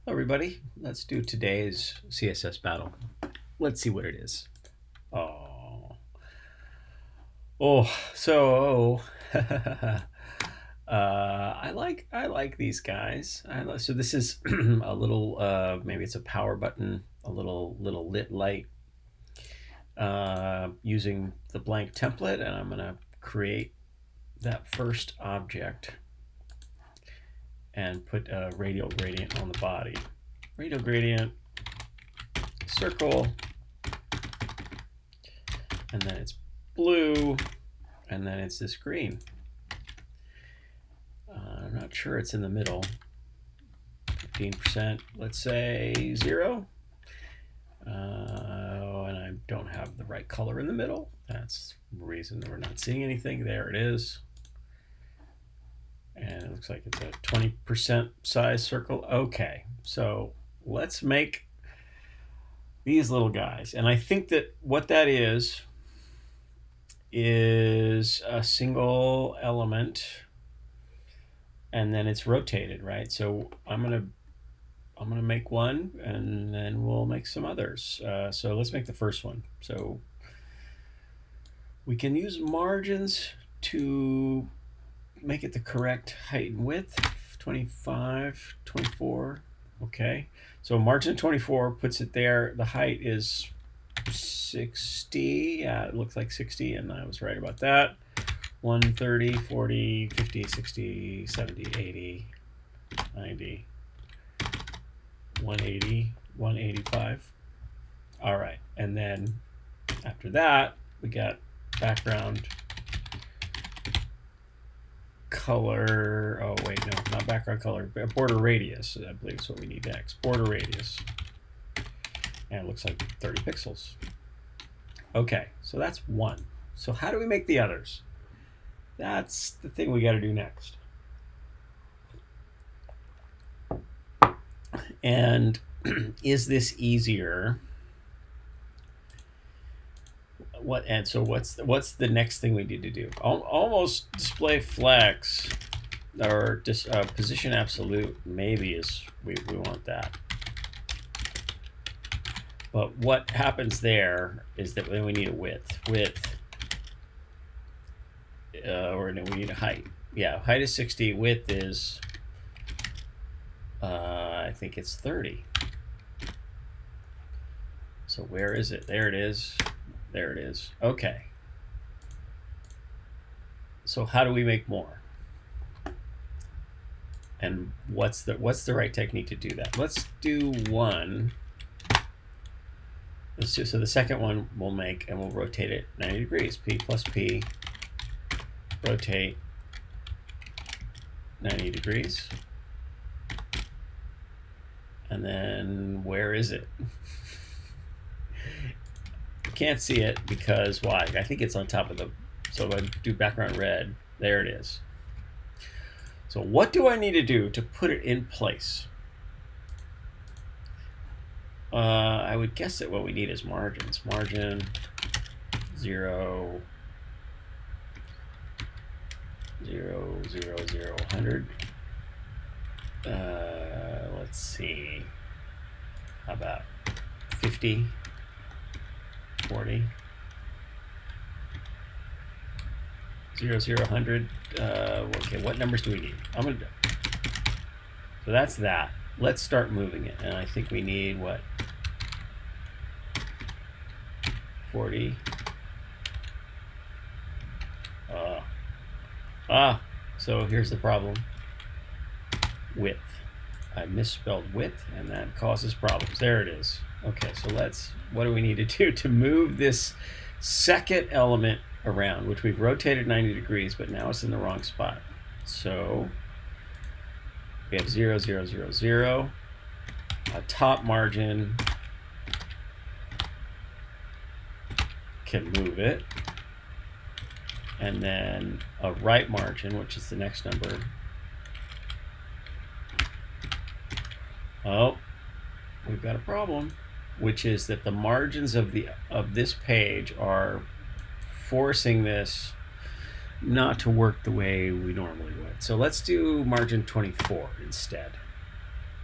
Hello everybody, let's do today's CSS battle. Let's see what it is. Oh, so I like these guys. So this is a little maybe it's a power button, a little lit light using the blank template, and I'm gonna create that first object and put a radial gradient on the body. Radial gradient, circle, and then it's blue, and then it's this green. I'm not sure it's in the middle. 15%, let's say 0. And I don't have the right color in the middle. That's the reason that we're not seeing anything. There it is. And it looks like it's a 20% size circle. Okay, so let's make these little guys. And I think that what that is a single element, and then it's rotated, right? So I'm gonna make one, and then we'll make some others. So let's make the first one. So we can use margins to make it the correct height and width. 25, 24. Okay. So margin 24 puts it there. The height is 60. Yeah, it looks like 60, and I was right about that. 130, 40, 50, 60, 70, 80, 90, 180, 185. All right, and then after that, we got background color. Oh wait, no, not background color, border radius. I believe is what we need next. Border radius, and it looks like 30 pixels. Okay, so that's one. So how do we make the others? That's the thing we got to do next. And is this easier? What's the next thing we need to do? Almost display flex, or just position absolute. Maybe is we want that. But what happens there is that then we need a width, or no, we need a height. Yeah, height is 60. Width is I think it's 30. So where is it? There it is. There it is. Okay. So how do we make more? And what's the right technique to do that? Let's do one. So the second one we'll make, and we'll rotate it 90 degrees. P plus P. Rotate 90 degrees. And then where is it? Can't see it because why? I think it's on top of the, so if I do background red, there it is. So what do I need to do to put it in place? I would guess that what we need is margins. Margin 0, 0, 0, 0, 100. Let's see. How about 50? 40, 0, 0, 100. Okay, what numbers do we need? I'm gonna do. So that's that. Let's start moving it, and I think we need what? 40. So here's the problem. Width. I misspelled width, and that causes problems. There it is. Okay, so what do we need to do to move this second element around, which we've rotated 90 degrees, but now it's in the wrong spot. So we have 0, 0, 0, 0, a top margin can move it, and then a right margin, which is the next number. Oh, we've got a problem, which is that the margins of this page are forcing this not to work the way we normally would. So let's do margin 24 instead.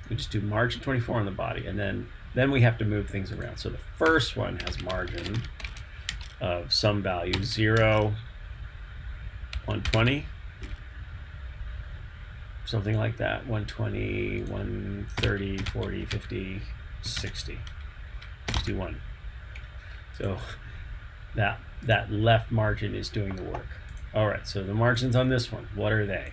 We just do margin 24 on the body, and then we have to move things around. So the first one has margin of some value, 0, 120, something like that, 120, 130, 40, 50, 60, 61. So that left margin is doing the work. All right, so the margins on this one, what are they?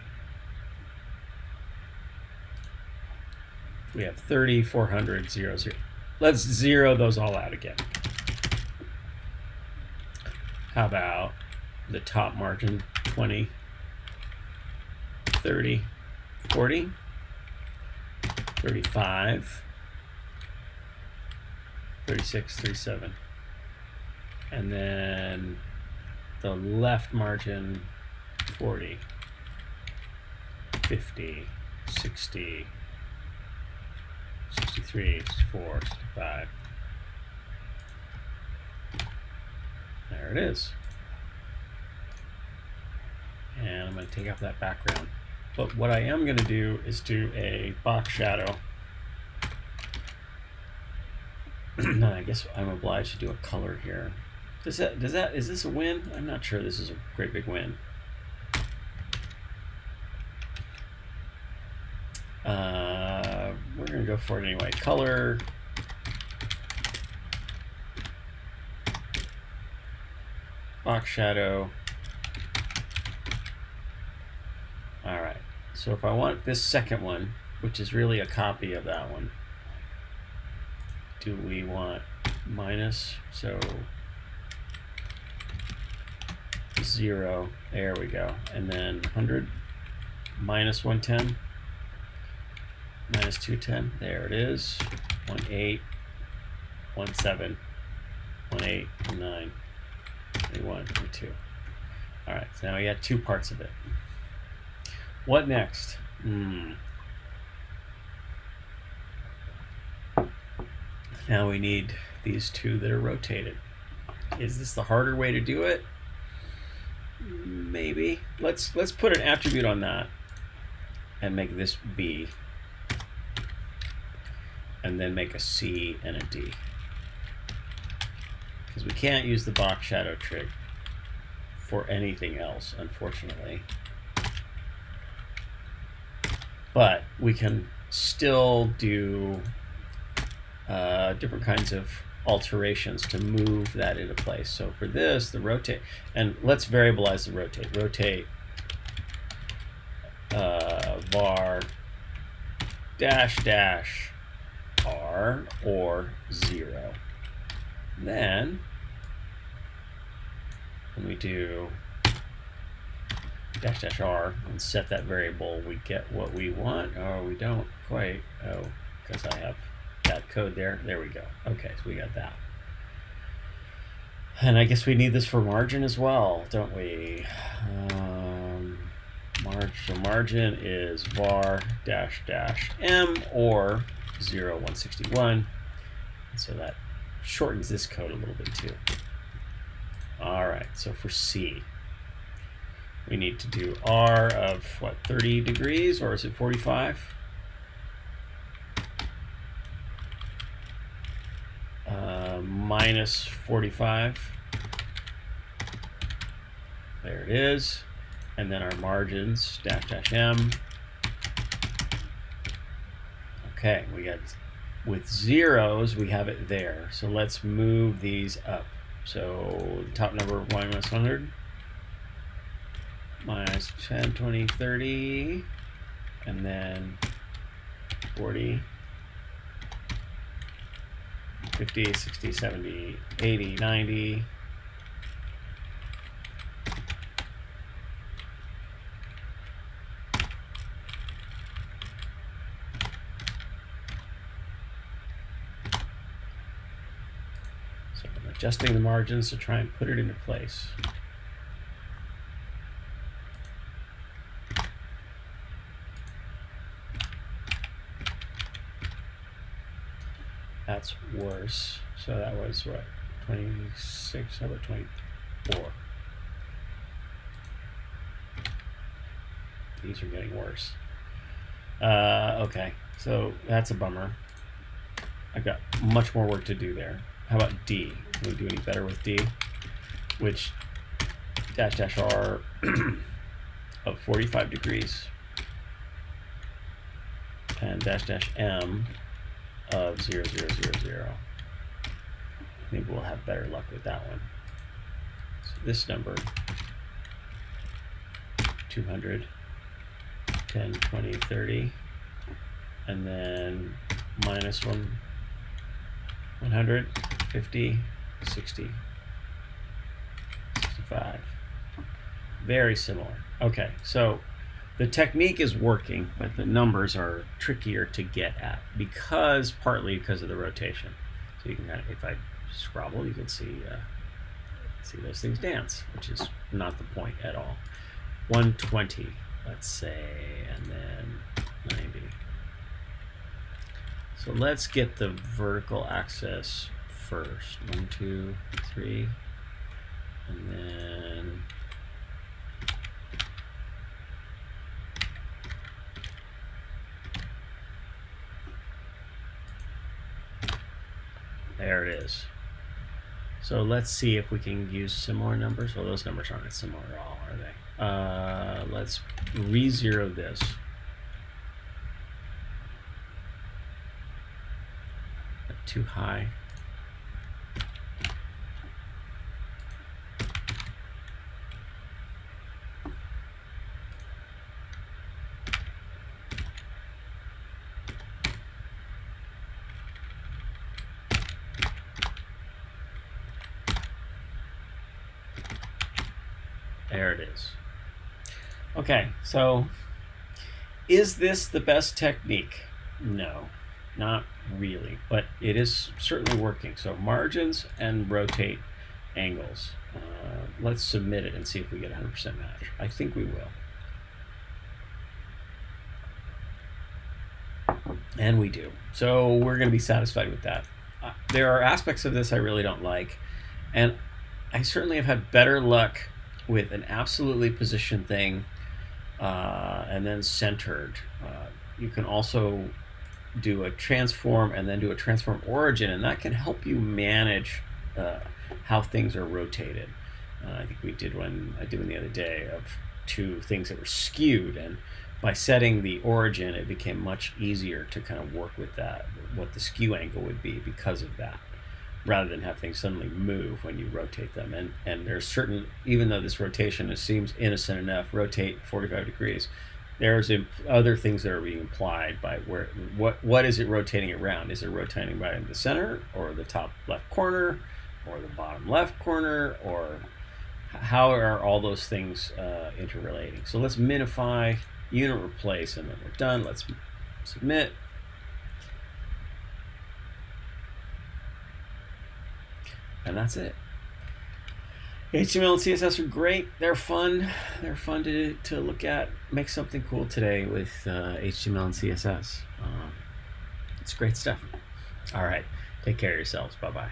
We have 30, 400, 0, 0. Let's zero those all out again. How about the top margin, 20, 30, 40, 35, 36, 37. And then the left margin, 40, 50, 60, 63, 64, 65. There it is. And I'm going to take off that background. But what I am going to do is do a box shadow. I guess I'm obliged to do a color here. Is this a win? I'm not sure this is a great big win. We're going to go for it anyway. Color. Box shadow. All right. So if I want this second one, which is really a copy of that one, do we want minus? So 0. There we go. And then 100 minus 110. Minus 210, there it is. 18, 17, 18, 19, 21, 22. All right, so now we got two parts of it. What next? Now we need these two that are rotated. Is this the harder way to do it? Maybe. Let's put an attribute on that and make this B. And then make a C and a D. Because we can't use the box shadow trick for anything else, unfortunately. But we can still do different kinds of alterations to move that into place. So for this, the rotate, and let's variabilize the rotate. Rotate var dash dash R or 0. Then when we do dash dash R and set that variable, we get what we want. Oh, we don't quite. Oh, because I have that code there. There we go. Okay, so we got that. And I guess we need this for margin as well, don't we? So margin is var dash dash M or 0, 161. So that shortens this code a little bit too. All right, so for C, we need to do R of what, 30 degrees, or is it 45? Minus 45. There it is. And then our margins, dash dash M. Okay, we got, with zeros, we have it there. So let's move these up. So the top number of minus 100, minus 10, 20, 30, and then 40, 50, 60, 70, 80, 90. So I'm adjusting the margins to try and put it into place. That's worse. So that was what, 26? How about 24? These are getting worse. Okay, so that's a bummer. I've got much more work to do there. How about D? Can we do any better with D? Which dash dash R of 45 degrees and dash dash M of 0, 0, 0, 0. Maybe we'll have better luck with that one. So this number, 200, 10, 20, 30, and then minus 100, 50, 60, 65. Very similar. Okay, so the technique is working, but the numbers are trickier to get at partly because of the rotation. So you can kind of, if I scrabble, you can see those things dance, which is not the point at all. 120, let's say, and then 90. So let's get the vertical axis first. 1, 2, 3, and then there it is. So let's see if we can use similar numbers. Well, those numbers aren't similar at all, are they? Let's re-zero this. Too high. There it is. Okay, so is this the best technique? No, not really, but it is certainly working. So margins and rotate angles. Let's submit it and see if we get 100% match. I think we will. And we do. So we're going to be satisfied with that. There are aspects of this I really don't like, and I certainly have had better luck with an absolutely positioned thing and then centered. You can also do a transform and then do a transform origin, and that can help you manage how things are rotated. I think I did one the other day of two things that were skewed, and by setting the origin, it became much easier to kind of work with that, what the skew angle would be because of that, rather than have things suddenly move when you rotate them. And there's certain, even though this rotation seems innocent enough, rotate 45 degrees, there's other things that are being implied by what is it rotating around? Is it rotating by the center, or the top left corner, or the bottom left corner, or how are all those things interrelating? So let's minify, unit replace, and then we're done. Let's submit. And that's it. HTML and CSS are great. They're fun. They're fun to look at. Make something cool today with HTML and CSS. It's great stuff. All right. Take care of yourselves. Bye-bye.